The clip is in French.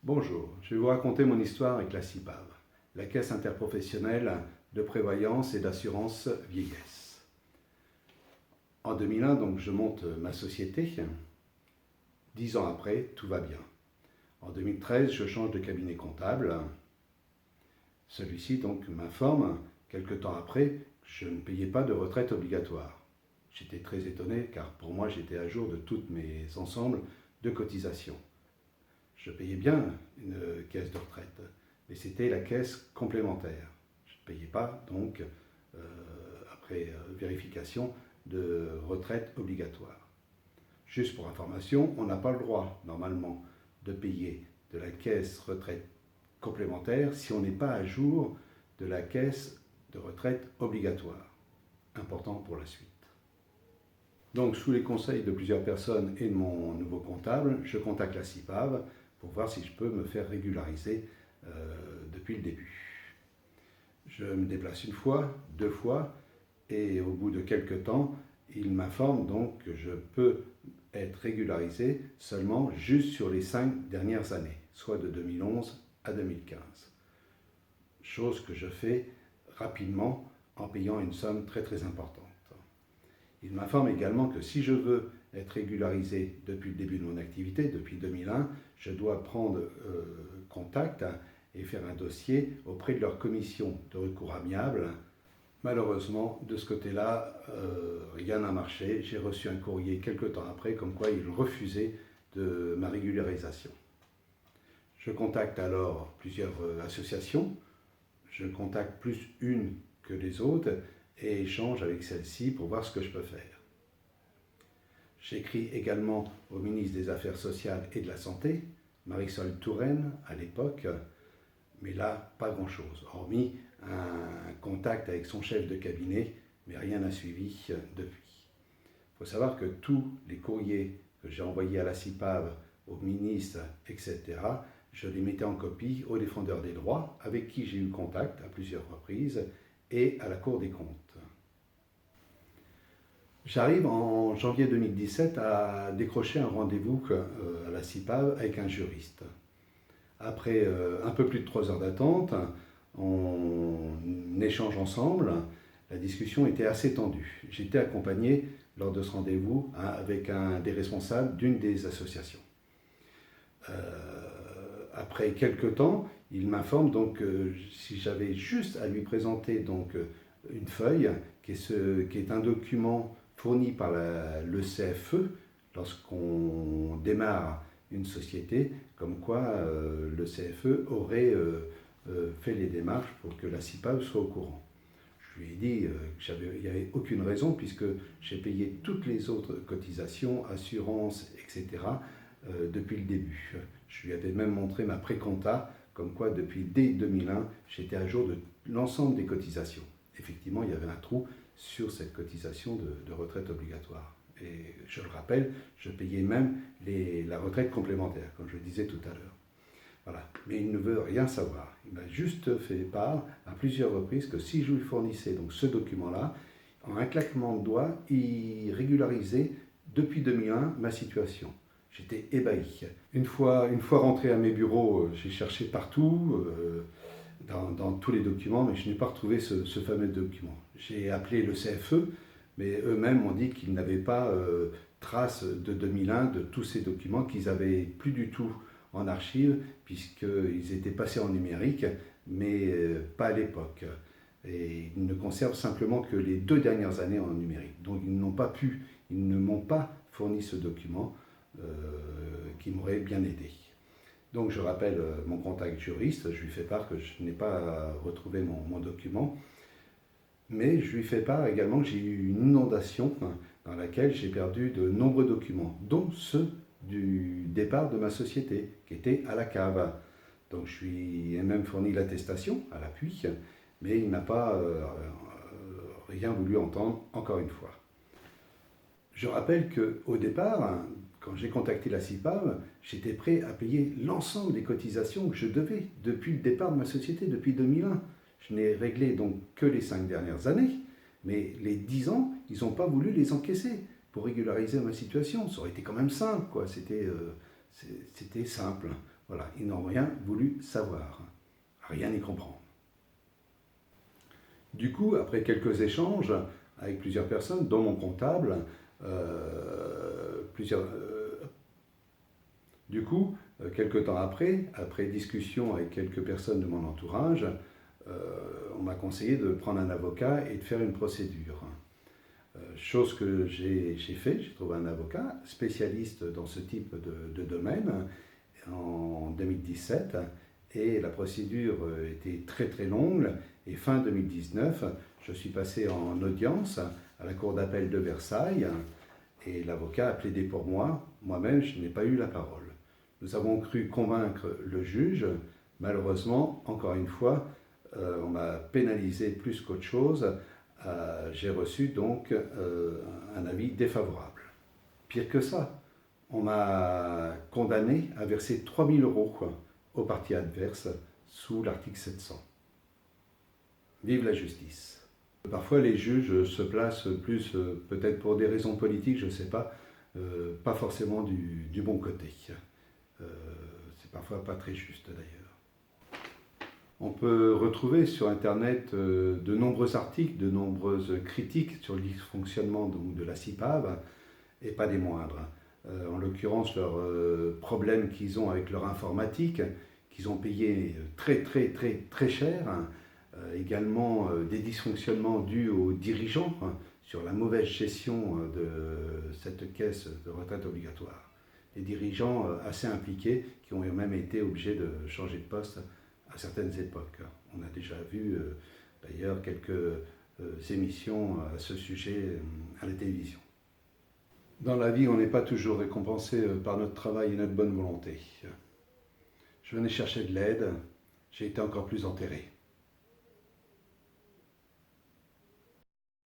Bonjour, je vais vous raconter mon histoire avec la CIPAV, la Caisse interprofessionnelle de prévoyance et d'assurance vieillesse. En 2001, donc, je monte ma société. 10 ans après, tout va bien. En 2013, je change de cabinet comptable. Celui-ci donc m'informe, quelque temps après, que je ne payais pas de retraite obligatoire. J'étais très étonné car pour moi, j'étais à jour de tous mes ensembles de cotisations. Je payais bien une caisse de retraite, mais c'était la caisse complémentaire. Je ne payais pas, donc, après vérification, de retraite obligatoire. Juste pour information, on n'a pas le droit, normalement, de payer de la caisse retraite complémentaire si on n'est pas à jour de la caisse de retraite obligatoire. Important pour la suite. Donc, sous les conseils de plusieurs personnes et de mon nouveau comptable, je contacte la CIPAV pour voir si je peux me faire régulariser depuis le début. Je me déplace une fois, deux fois, et au bout de quelques temps, il m'informe donc que je peux être régularisé seulement juste sur les 5 dernières années, soit de 2011 à 2015. Chose que je fais rapidement en payant une somme très très importante. Il m'informe également que si je veux être régularisé depuis le début de mon activité, depuis 2001, je dois prendre contact et faire un dossier auprès de leur commission de recours amiable. Malheureusement, de ce côté-là, rien n'a marché. J'ai reçu un courrier quelque temps après, comme quoi ils refusaient de ma régularisation. Je contacte alors plusieurs associations. Je contacte plus une que les autres et échange avec celle-ci pour voir ce que je peux faire. J'écris également au ministre des Affaires sociales et de la Santé, Marisol Touraine à l'époque, mais là, pas grand-chose, hormis un contact avec son chef de cabinet, mais rien n'a suivi depuis. Il faut savoir que tous les courriers que j'ai envoyés à la CIPAV, au ministre, etc., je les mettais en copie aux défendeurs des droits, avec qui j'ai eu contact à plusieurs reprises, et à la Cour des comptes. J'arrive en janvier 2017 à décrocher un rendez-vous à la CIPAV avec un juriste. Après un peu plus de 3 heures d'attente, on échange ensemble. La discussion était assez tendue. J'étais accompagné lors de ce rendez-vous avec un des responsables d'une des associations. Après quelques temps, il m'informe donc si j'avais juste à lui présenter donc une feuille qui est un document fourni par le CFE lorsqu'on démarre une société, comme quoi le CFE aurait fait les démarches pour que la CIPAV soit au courant. Je lui ai dit qu'il n'y avait aucune raison puisque j'ai payé toutes les autres cotisations, assurances, etc. Depuis le début. Je lui avais même montré ma précompta, comme quoi dès 2001, j'étais à jour de l'ensemble des cotisations. Effectivement, il y avait un trou sur cette cotisation de retraite obligatoire. Et je le rappelle, je payais même la retraite complémentaire, comme je le disais tout à l'heure. Voilà. Mais il ne veut rien savoir. Il m'a juste fait part à plusieurs reprises que si je lui fournissais donc ce document-là, en un claquement de doigts, il régularisait depuis 2001 ma situation. J'étais ébahi. Une fois rentré à mes bureaux, j'ai cherché partout, dans tous les documents, mais je n'ai pas retrouvé ce fameux document. J'ai appelé le CFE, mais eux-mêmes m'ont dit qu'ils n'avaient pas trace de 2001 de tous ces documents, qu'ils n'avaient plus du tout en archive, puisqu'ils étaient passés en numérique, mais pas à l'époque. Et ils ne conservent simplement que les 2 dernières années en numérique. Donc ils ne m'ont pas fourni ce document qui m'aurait bien aidé. Donc je rappelle mon contact juriste, je lui fais part que je n'ai pas retrouvé mon document, mais je lui fais part également que j'ai eu une inondation dans laquelle j'ai perdu de nombreux documents, dont ceux du départ de ma société, qui était à la cave. Donc je lui ai même fourni l'attestation à l'appui, mais il n'a pas rien voulu entendre encore une fois. Je rappelle qu'au départ, quand j'ai contacté la CIPAV, j'étais prêt à payer l'ensemble des cotisations que je devais depuis le départ de ma société, depuis 2001. Je n'ai réglé donc que les 5 dernières années, mais les 10 ans, ils n'ont pas voulu les encaisser pour régulariser ma situation. Ça aurait été quand même simple, quoi. C'était simple. Voilà, ils n'ont rien voulu savoir, rien y comprendre. Du coup, après quelques échanges avec plusieurs personnes, dont mon comptable, quelques temps après discussion avec quelques personnes de mon entourage, on m'a conseillé de prendre un avocat et de faire une procédure. Chose que j'ai fait, j'ai trouvé un avocat spécialiste dans ce type de domaine en 2017, et la procédure était très très longue, et fin 2019, je suis passé en audience à la cour d'appel de Versailles, et l'avocat a plaidé pour moi. Moi-même, je n'ai pas eu la parole. Nous avons cru convaincre le juge. Malheureusement, encore une fois, on m'a pénalisé plus qu'autre chose. J'ai reçu donc un avis défavorable. Pire que ça, on m'a condamné à verser 3 000 € aux parties adverses sous l'article 700. Vive la justice. Parfois, les juges se placent plus, peut-être pour des raisons politiques, je ne sais pas forcément du bon côté. C'est parfois pas très juste d'ailleurs. On peut retrouver sur Internet de nombreux articles, de nombreuses critiques sur le dysfonctionnement donc, de la CIPAV, et pas des moindres. En l'occurrence, leurs problèmes qu'ils ont avec leur informatique, qu'ils ont payé très cher. Également des dysfonctionnements dus aux dirigeants sur la mauvaise gestion de cette caisse de retraite obligatoire. Des dirigeants assez impliqués qui ont même été obligés de changer de poste à certaines époques. On a déjà vu d'ailleurs quelques émissions à ce sujet à la télévision. Dans la vie, on n'est pas toujours récompensé par notre travail et notre bonne volonté. Je venais chercher de l'aide, j'ai été encore plus enterré.